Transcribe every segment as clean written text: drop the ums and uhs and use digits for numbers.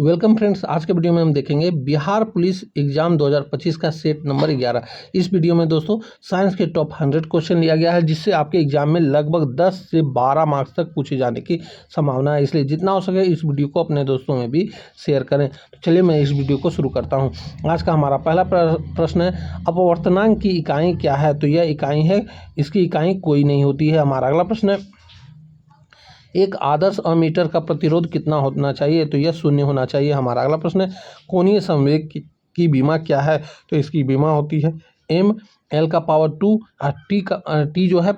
Welcome friends, आज के video में हम देखेंगे बिहार पुलिस एग्जाम 2025 का सेट नंबर 11। इस वीडियो में दोस्तों साइंस के टॉप 100 क्वेश्चन लिया गया है, जिससे आपके एग्जाम में लगभग 10 से 12 मार्क्स तक पूछे जाने की संभावना है। इसलिए जितना हो सके इस वीडियो को अपने दोस्तों में भी शेयर करें। तो चलिए मैं इस वीडियो को शुरू करता हूँ। आज का हमारा पहला प्रश्न है, अपवर्तनांक की इकाई क्या है? तो यह इकाई है, इसकी इकाई कोई नहीं होती है। हमारा अगला प्रश्न है, एक आदर्श अमीटर का प्रतिरोध कितना होना चाहिए? तो यह 0 होना चाहिए। हमारा अगला प्रश्न है, कोणीय संवेग की बीमा क्या है? तो इसकी बीमा होती है ml⁴ टी जो है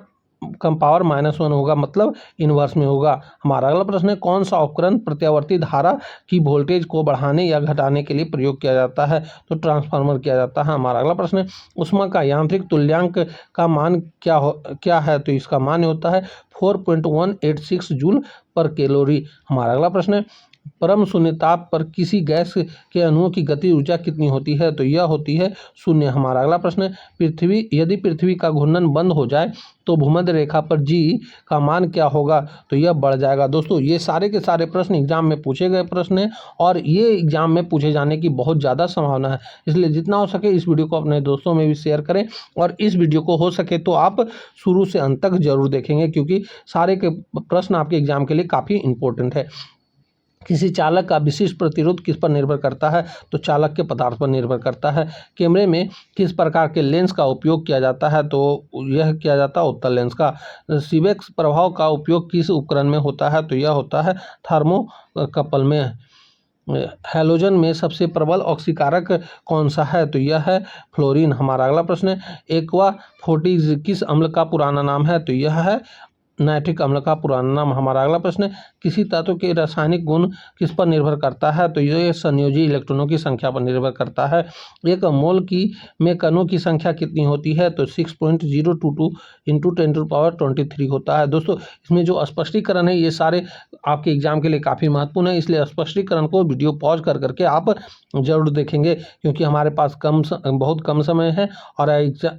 कम पावर -1 होगा, मतलब इन्वर्स में होगा। हमारा अगला प्रश्न है, कौन सा उपकरण प्रत्यावर्ती धारा की वोल्टेज को बढ़ाने या घटाने के लिए प्रयोग किया जाता है? तो ट्रांसफार्मर किया जाता है। हमारा अगला प्रश्न है, ऊष्मा का यांत्रिक तुल्यांक का मान क्या है? तो इसका मान होता है 4.186 जूल पर कैलोरी। हमारा अगला प्रश्न है, परम शून्य ताप पर किसी गैस के अणुओं की गति ऊर्जा कितनी होती है? तो यह होती है 0। हमारा अगला प्रश्न है, यदि पृथ्वी का घूर्णन बंद हो जाए तो भूमध्य रेखा पर जी का मान क्या होगा? तो यह बढ़ जाएगा। दोस्तों ये सारे के सारे प्रश्न एग्जाम में पूछे गए प्रश्न हैं और ये एग्जाम में पूछे जाने की बहुत ज़्यादा संभावना है। इसलिए जितना हो सके इस वीडियो को अपने दोस्तों में भी शेयर करें और इस वीडियो को हो सके तो आप शुरू से अंत तक जरूर देखेंगे, क्योंकि सारे के प्रश्न आपके एग्जाम के लिए काफ़ी इंपॉर्टेंट है। किसी चालक का विशिष्ट प्रतिरोध किस पर निर्भर करता है? तो चालक के पदार्थ पर निर्भर करता है। कैमरे में किस प्रकार के लेंस का उपयोग किया जाता है? तो यह किया जाता है उत्तल लेंस का। सीबेक्स प्रभाव का उपयोग किस उपकरण में होता है? तो यह होता है थर्मोकपल में। हैलोजन में सबसे प्रबल ऑक्सीकारक कौन सा है? तो यह है फ्लोरीन। हमारा अगला प्रश्न है, एक्वा फोर्टिज किस अम्ल का पुराना नाम है? तो यह है नाइट्रिक अम्ल का पुराना नाम। हमारा अगला प्रश्न है, किसी तत्व के रासायनिक गुण किस पर निर्भर करता है? तो यह संयोजी इलेक्ट्रॉनों की संख्या पर निर्भर करता है। एक मोल में कणों की संख्या कितनी होती है? तो 6.022 × 10⁻23 होता है। दोस्तों इसमें जो स्पष्टीकरण है ये सारे आपके एग्जाम के लिए काफ़ी महत्वपूर्ण है, इसलिए स्पष्टीकरण को वीडियो पॉज करके आप जरूर देखेंगे, क्योंकि हमारे पास बहुत कम समय है और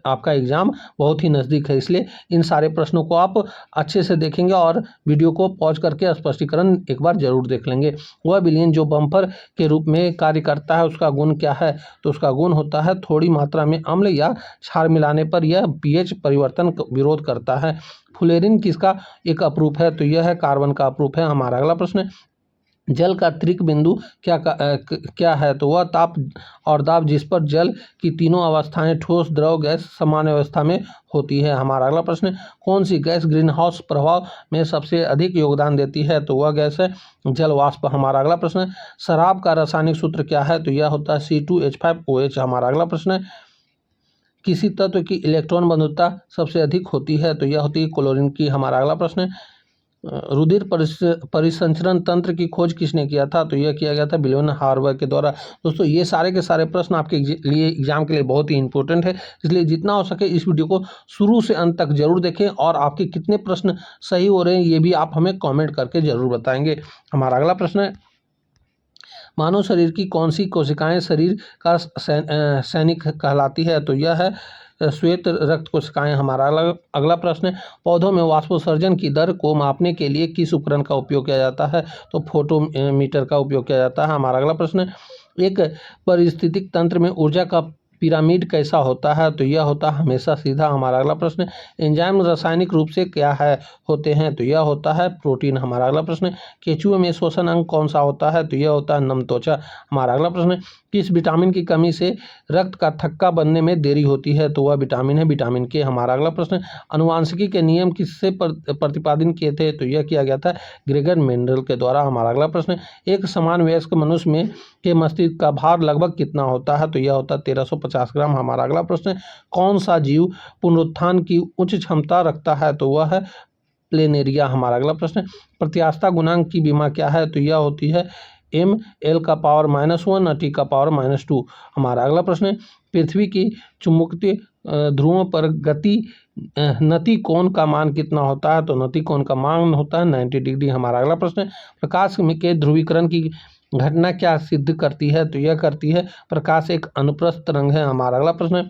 आपका एग्जाम बहुत ही नज़दीक है। इसलिए इन सारे प्रश्नों को आप अच्छे से देखेंगे और वीडियो को पॉज करके स्पष्टीकरण एक बार जरूर देख लेंगे। वह विलयन जो बम्पर के रूप में कार्य करता है उसका गुण क्या है? तो उसका गुण होता है थोड़ी मात्रा में अम्ल या क्षार मिलाने पर यह pH परिवर्तन विरोध करता है। फ्लोरीन किसका एक अपरूप है? तो यह है कार्बन का अपरूप है। हमारा अगला प्रश्न है, जल का त्रिक बिंदु क्या है? तो वह ताप और दाब जिस पर जल की तीनों अवस्थाएं ठोस, द्रव, गैस सामान्य अवस्था में होती है। हमारा अगला प्रश्न है, कौन सी गैस ग्रीन हाउस प्रभाव में सबसे अधिक योगदान देती है? तो वह गैस है जल वाष्प। हमारा अगला प्रश्न है, शराब का रासायनिक सूत्र क्या है? तो यह होता है C2H5OH। हमारा अगला प्रश्न है, किसी तत्व की इलेक्ट्रॉन बंधुता सबसे अधिक होती है? तो यह होती है क्लोरीन की। हमारा अगला प्रश्न है, रुधिर परिसंचरण तंत्र की खोज किसने किया था? तो यह किया गया था विलियम हार्वर्ड के द्वारा। दोस्तों ये सारे के सारे प्रश्न आपके लिए एग्जाम के लिए बहुत ही इंपॉर्टेंट है, इसलिए जितना हो सके इस वीडियो को शुरू से अंत तक जरूर देखें और आपके कितने प्रश्न सही हो रहे हैं ये भी आप हमें कॉमेंट करके जरूर बताएंगे। हमारा अगला प्रश्न है, मानव शरीर की कौन सी कोशिकाएं शरीर का सैनिक कहलाती है? तो यह है श्वेत रक्त कोशिकाएं। हमारा अगला प्रश्न है, पौधों में वाष्पोत्सर्जन की दर को मापने के लिए किस उपकरण का उपयोग किया जाता है? तो फोटोमीटर का उपयोग किया जाता है। हमारा अगला प्रश्न है, एक पारिस्थितिक तंत्र में ऊर्जा का पिरामिड कैसा होता है? तो यह होता है हमेशा सीधा। हमारा अगला प्रश्न है, एंजाइम रासायनिक रूप से क्या होते हैं? तो यह होता है प्रोटीन। हमारा अगला प्रश्न है, केंचुए में श्वसन अंग कौन सा होता है? तो यह होता है नम त्वचा। हमारा अगला प्रश्न है, किस विटामिन की कमी से रक्त का थक्का बनने में देरी होती है? तो वह विटामिन है विटामिन के। हमारा अगला प्रश्न है, अनुवांशिकी के नियम किससे प्रतिपादन किए थे? तो यह किया गया था ग्रेगर मेंडल के द्वारा। हमारा अगला प्रश्न है, एक समान वयस्क मनुष्य में के मस्तिष्क का भार लगभग कितना होता है? तो यह होता है 1350 ग्राम। हमारा अगला प्रश्न है, कौन सा जीव पुनरुत्थान की उच्च क्षमता रखता है? तो वह है प्लेनेरिया। हमारा अगला प्रश्न है, प्रत्यास्थता गुणांक की बीमा क्या है? तो यह होती है ml⁴ T⁻²। हमारा अगला प्रश्न है, पृथ्वी की चुंबकीय ध्रुवों पर नति कोण का मान कितना होता है? तो नति कोण का मान होता है 90 डिग्री। हमारा अगला प्रश्न है, प्रकाश के ध्रुवीकरण की घटना क्या सिद्ध करती है? तो यह करती है प्रकाश एक अनुप्रस्थ तरंग है। हमारा अगला प्रश्न है,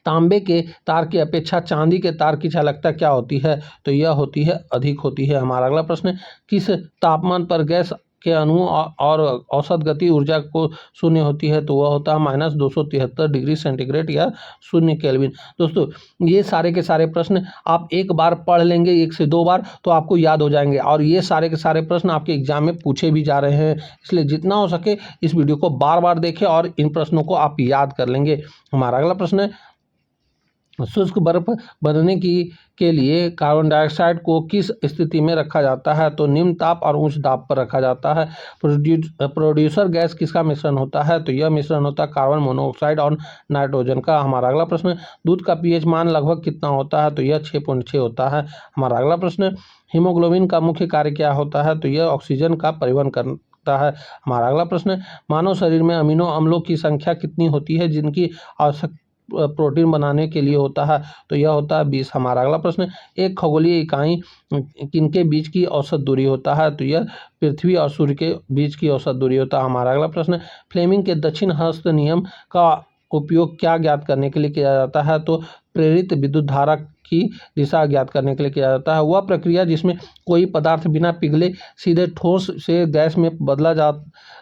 तांबे के तार की अपेक्षा चांदी के तार की चालकता क्या होती है? तो यह होती है अधिक होती है। हमारा अगला प्रश्न है, किस तापमान पर गैस के अणुओं और औसत गति ऊर्जा को शून्य होती है तो वह होता है -273 डिग्री सेंटीग्रेड या 0 केल्विन। दोस्तों ये सारे के सारे प्रश्न आप एक बार पढ़ लेंगे 1 से 2 बार तो आपको याद हो जाएंगे, और ये सारे के सारे प्रश्न आपके एग्जाम में पूछे भी जा रहे हैं, इसलिए जितना हो सके इस वीडियो को बार बार देखें और इन प्रश्नों को आप याद कर लेंगे। हमारा अगला प्रश्न है, शुष्क बर्फ बनने के लिए कार्बन डाइऑक्साइड को किस स्थिति में रखा जाता है तो निम्न ताप और उच्च दाब पर रखा जाता है। प्रोड्यूसर गैस किसका मिश्रण होता है तो यह मिश्रण होता है कार्बन मोनोऑक्साइड और नाइट्रोजन का। हमारा अगला प्रश्न, दूध का पीएच मान लगभग कितना होता है तो यह 6.6 होता है। हमारा अगला प्रश्न, हीमोग्लोबिन का मुख्य कार्य क्या होता है तो यह ऑक्सीजन का परिवहन करता है। हमारा अगला प्रश्न, मानव शरीर में अमीनो अम्लों की संख्या कितनी होती है जिनकी आवश्यकता प्रोटीन बनाने के लिए होता है तो यह होता है 20। हमारा अगला प्रश्न, एक खगोलीय इकाई किनके बीच की औसत दूरी होता है तो यह पृथ्वी और सूर्य के बीच की औसत दूरी होता है। हमारा अगला प्रश्न, फ्लेमिंग के दक्षिण हस्त नियम का उपयोग क्या ज्ञात करने के लिए किया जाता है तो प्रेरित विद्युत धारा की दिशा ज्ञात करने के लिए किया जाता है। वह प्रक्रिया जिसमें कोई पदार्थ बिना पिघले सीधे ठोस से गैस में बदला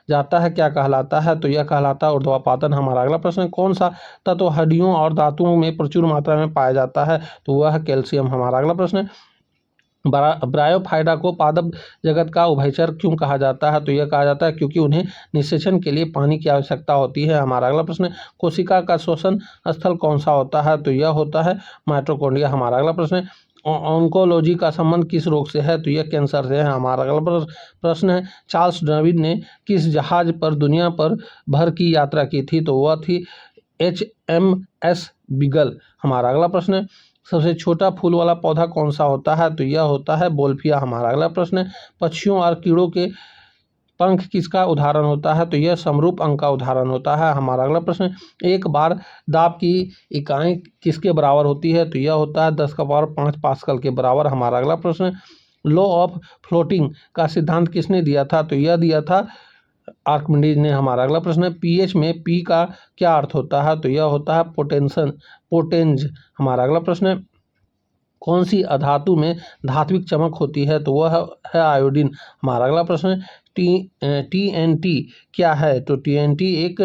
जाता है क्या कहलाता है तो यह कहलाता है ऊर्ध्वापातन। हमारा अगला प्रश्न, कौन सा तत्व हड्डियों और धातुओं में प्रचुर मात्रा में पाया जाता है तो वह है कैल्शियम। हमारा अगला प्रश्न, ब्रायोफाइटा को पादप जगत का उभयचर क्यों कहा जाता है तो यह कहा जाता है क्योंकि उन्हें निषेचन के लिए पानी की आवश्यकता होती है। हमारा अगला प्रश्न, कोशिका का श्वसन स्थल कौन सा होता है तो यह होता है माइटोकॉन्ड्रिया। हमारा अगला प्रश्न, ऑन्कोलॉजी का संबंध किस रोग से है तो यह कैंसर से है। हमारा अगला प्रश्न है, चार्ल्स डार्विन ने किस जहाज पर दुनिया पर भर की यात्रा की थी तो वह थी HMS बीगल। हमारा अगला प्रश्न, सबसे छोटा फूल वाला पौधा कौन सा होता है तो यह होता है बोल्फिया। हमारा अगला प्रश्न, पक्षियों और कीड़ों के पंख किसका उदाहरण होता है तो यह समरूप अंक का उदाहरण होता है। हमारा अगला प्रश्न, एक बार दाब की इकाई किसके बराबर होती है तो यह होता है 10⁵ पास्कल के बराबर। हमारा अगला प्रश्न, लॉ ऑफ फ्लोटिंग का सिद्धांत किसने दिया था तो यह दिया था आर्किमिडीज ने। हमारा अगला प्रश्न, पीएच में पी का क्या अर्थ होता है तो यह होता है पोटेंज। हमारा अगला प्रश्न, कौन सी अधातु में धात्विक चमक होती है तो वह है आयोडीन। हमारा अगला प्रश्न, TNT क्या है तो TNT एक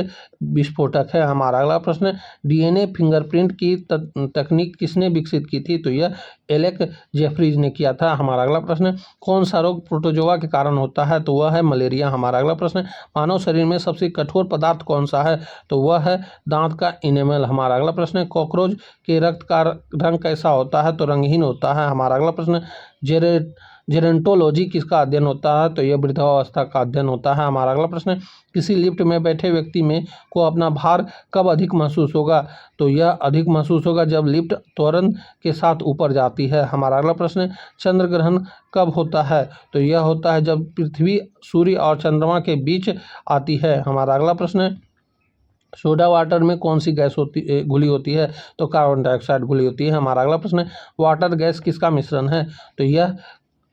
विस्फोटक है। हमारा अगला प्रश्न, DNA फिंगरप्रिंट की तकनीक किसने विकसित की थी तो यह एलेक जेफरीज ने किया था। हमारा अगला प्रश्न, कौन सा रोग प्रोटोजोआ के कारण होता है तो वह है मलेरिया। हमारा अगला प्रश्न, मानव शरीर में सबसे कठोर पदार्थ कौन सा है तो वह है दांत का इनेमल। हमारा अगला प्रश्न, कॉकरोच के रक्त का रंग कैसा होता है तो रंगहीन होता है। हमारा अगला प्रश्न, जेरेंटोलॉजी किसका अध्ययन होता है तो यह वृद्धावस्था का अध्ययन होता है। हमारा अगला प्रश्न, किसी लिफ्ट में बैठे व्यक्ति में को अपना भार कब अधिक महसूस होगा तो यह अधिक महसूस होगा जब लिफ्ट त्वरण के साथ ऊपर जाती है। हमारा अगला प्रश्न, चंद्र ग्रहण कब होता है तो यह होता है जब पृथ्वी सूर्य और चंद्रमा के बीच आती है। हमारा अगला प्रश्न, सोडा वाटर में कौन सी गैस घुली होती है तो कार्बन डाइऑक्साइड घुली होती है। हमारा अगला प्रश्न, वाटर गैस किसका मिश्रण है तो यह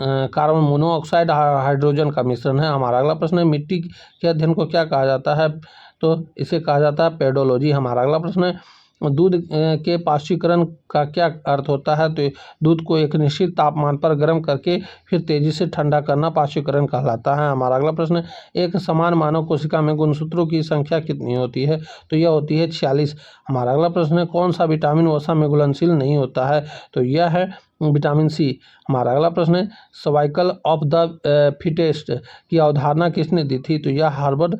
कार्बन मोनोऑक्साइड हाइड्रोजन का मिश्रण है। हमारा अगला प्रश्न है, मिट्टी के अध्ययन को क्या कहा जाता है तो इसे कहा जाता है पेडोलॉजी। हमारा अगला प्रश्न है, दूध के पाश्चुकरण का क्या अर्थ होता है तो दूध को एक निश्चित तापमान पर गर्म करके फिर तेजी से ठंडा करना पाश्चुकरण कहलाता है। हमारा अगला प्रश्न, एक समान मानव कोशिका में गुणसूत्रों की संख्या कितनी होती है तो यह होती है 46। हमारा अगला प्रश्न है, कौन सा विटामिन वसा में घुलनशील नहीं होता है तो यह है विटामिन सी। हमारा अगला प्रश्न है, सर्वाइकल ऑफ द फिटेस्ट की अवधारणा किसने दी थी तो यह हार्वर्ड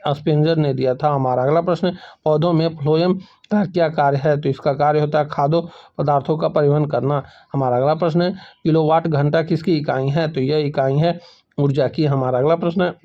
स्पेंजर ने दिया था। हमारा अगला प्रश्न, पौधों में फ्लोएम का क्या कार्य है तो इसका कार्य होता है खाद्य पदार्थों का परिवहन करना। हमारा अगला प्रश्न है, किलोवाट घंटा किसकी इकाई है तो यह इकाई है ऊर्जा की। हमारा अगला प्रश्न है,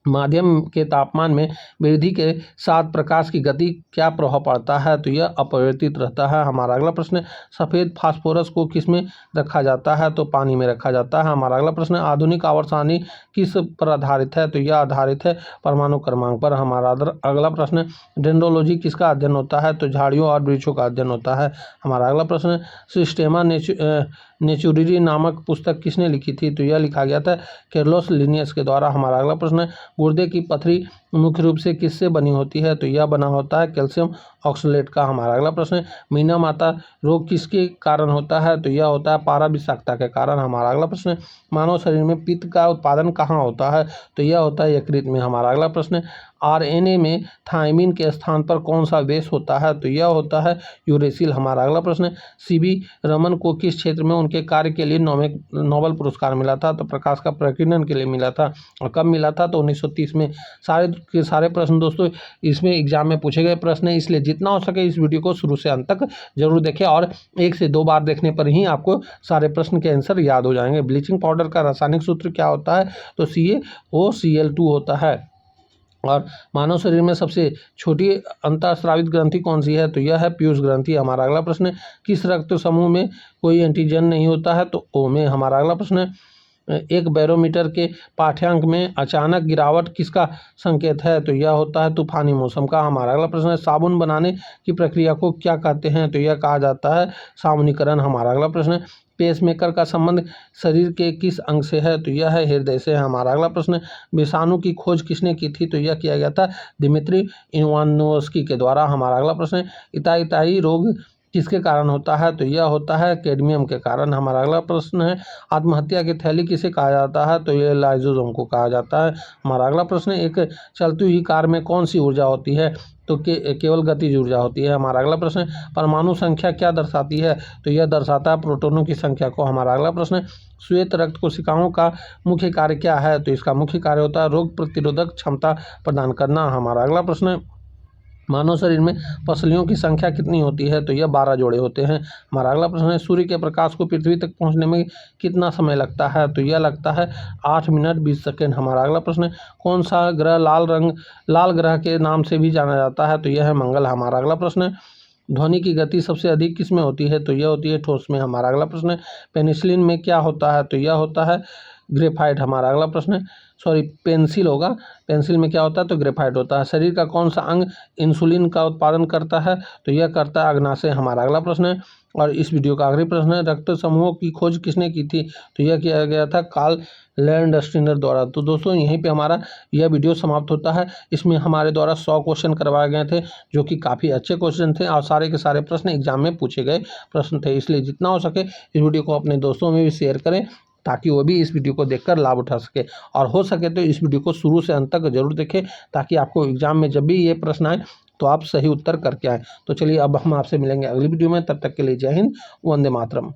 माध्यम के तापमान में वृद्धि के साथ प्रकाश की गति क्या प्रभाव पड़ता है तो यह अपरिवर्तित रहता है। हमारा अगला प्रश्न, सफ़ेद फास्फोरस को किस में रखा जाता है तो पानी में रखा जाता है। हमारा अगला प्रश्न, आधुनिक आवर्त सारणी किस पर आधारित है तो यह आधारित है परमाणु क्रमांक पर। हमारा अगला प्रश्न, डेंड्रोलॉजी किसका अध्ययन होता है तो झाड़ियों और वृक्षों का अध्ययन होता है। हमारा अगला प्रश्न, सिस्टेमा नेचुरली नामक पुस्तक किसने लिखी थी तो यह लिखा गया था कार्लोस लिनियस के द्वारा। हमारा अगला प्रश्न, गुर्दे की पथरी मुख्य रूप से किससे बनी होती है तो यह बना होता है कैल्शियम ऑक्सलेट का। हमारा अगला प्रश्न है मीना माता रोग किसके कारण होता है, तो यह होता है पारा विषाक्तता के कारण। हमारा अगला प्रश्न है मानव शरीर में पित्त का उत्पादन कहाँ होता है, तो यह होता है यकृत में। हमारा अगला प्रश्न है आरएनए में थायमिन के स्थान पर कौन सा बेस होता है, तो यह होता है यूरेसिल। हमारा अगला प्रश्न है सीवी रमन को किस क्षेत्र में उनके कार्य के लिए नोबेल पुरस्कार मिला था, तो प्रकाश का प्रकीर्णन के लिए मिला था। और कब मिला था, तो 1930 में। सारे के सारे प्रश्न दोस्तों इसमें एग्जाम में पूछे गए प्रश्न है, इसलिए जितना हो सके इस वीडियो को शुरू से अंत तक जरूर देखें और 1 से 2 बार देखने पर ही आपको सारे प्रश्न के आंसर याद हो जाएंगे। ब्लीचिंग पाउडर का रासायनिक सूत्र क्या होता है, तो CaOCl2 होता है। और मानव शरीर में सबसे छोटी अंतःस्रावित ग्रंथि कौन सी है, तो यह है पीयूष ग्रंथि। हमारा अगला प्रश्न है किस रक्त समूह में कोई एंटीजन नहीं होता है, तो O में। हमारा अगला प्रश्न है एक बैरोमीटर के पाठ्यांक में अचानक गिरावट किसका संकेत है, तो यह होता है तूफानी मौसम का। हमारा अगला प्रश्न है साबुन बनाने की प्रक्रिया को क्या कहते हैं, तो यह कहा जाता है सावनीकरण। हमारा अगला प्रश्न है पेसमेकर का संबंध शरीर के किस अंग से है, तो यह है हृदय से। हमारा अगला प्रश्न है विषाणु की खोज किसने की थी, तो यह किया गया था दिमित्री इवानोव्स्की के द्वारा। हमारा अगला प्रश्न है इताई रोग किसके कारण होता है, तो यह होता है कैडमियम के कारण। हमारा अगला प्रश्न है आत्महत्या की थैली किसे कहा जाता है, तो यह लाइसोसोम को कहा जाता है। हमारा अगला प्रश्न है एक चलती हुई कार में कौन सी ऊर्जा होती है, तो केवल गतिज ऊर्जा होती है। हमारा अगला प्रश्न है परमाणु संख्या क्या दर्शाती है, तो यह दर्शाता है प्रोटॉनों की संख्या को। हमारा अगला प्रश्न है श्वेत रक्त कोशिकाओं का मुख्य कार्य क्या है, तो इसका मुख्य कार्य होता है रोग प्रतिरोधक क्षमता प्रदान करना। हमारा अगला प्रश्न है मानव शरीर में पसलियों की संख्या कितनी होती है, तो यह 12 जोड़े होते हैं। हमारा अगला प्रश्न है सूर्य के प्रकाश को पृथ्वी तक पहुंचने में कितना समय लगता है, तो यह लगता है 8 मिनट 20 सेकेंड। हमारा अगला प्रश्न है कौन सा ग्रह लाल ग्रह के नाम से भी जाना जाता है, तो यह है मंगल। हमारा अगला प्रश्न है ध्वनि की गति सबसे अधिक किस में होती है, तो यह होती है ठोस में। हमारा अगला प्रश्न है पेनिसिलिन में क्या होता है, तो यह होता है ग्रेफाइट। हमारा अगला प्रश्न है पेंसिल होगा, पेंसिल में क्या होता है, तो ग्रेफाइट होता है। शरीर का कौन सा अंग इंसुलिन का उत्पादन करता है, तो यह करता है अग्नाशय। हमारा अगला प्रश्न है और इस वीडियो का आखिरी प्रश्न है रक्त समूहों की खोज किसने की थी, तो यह किया गया था कार्ल लैंडस्टीनर द्वारा। तो दोस्तों यहीं पे हमारा यह वीडियो समाप्त होता है। इसमें हमारे द्वारा 100 क्वेश्चन करवाए गए थे जो कि काफ़ी अच्छे क्वेश्चन थे और सारे के सारे प्रश्न एग्जाम में पूछे गए प्रश्न थे। इसलिए जितना हो सके इस वीडियो को अपने दोस्तों में भी शेयर करें ताकि वो भी इस वीडियो को देखकर लाभ उठा सके और हो सके तो इस वीडियो को शुरू से अंत तक जरूर देखें ताकि आपको एग्जाम में जब भी ये प्रश्न आए तो आप सही उत्तर करके आएँ। तो चलिए अब हम आपसे मिलेंगे अगली वीडियो में, तब तक के लिए जय हिंद, वंदे मातरम।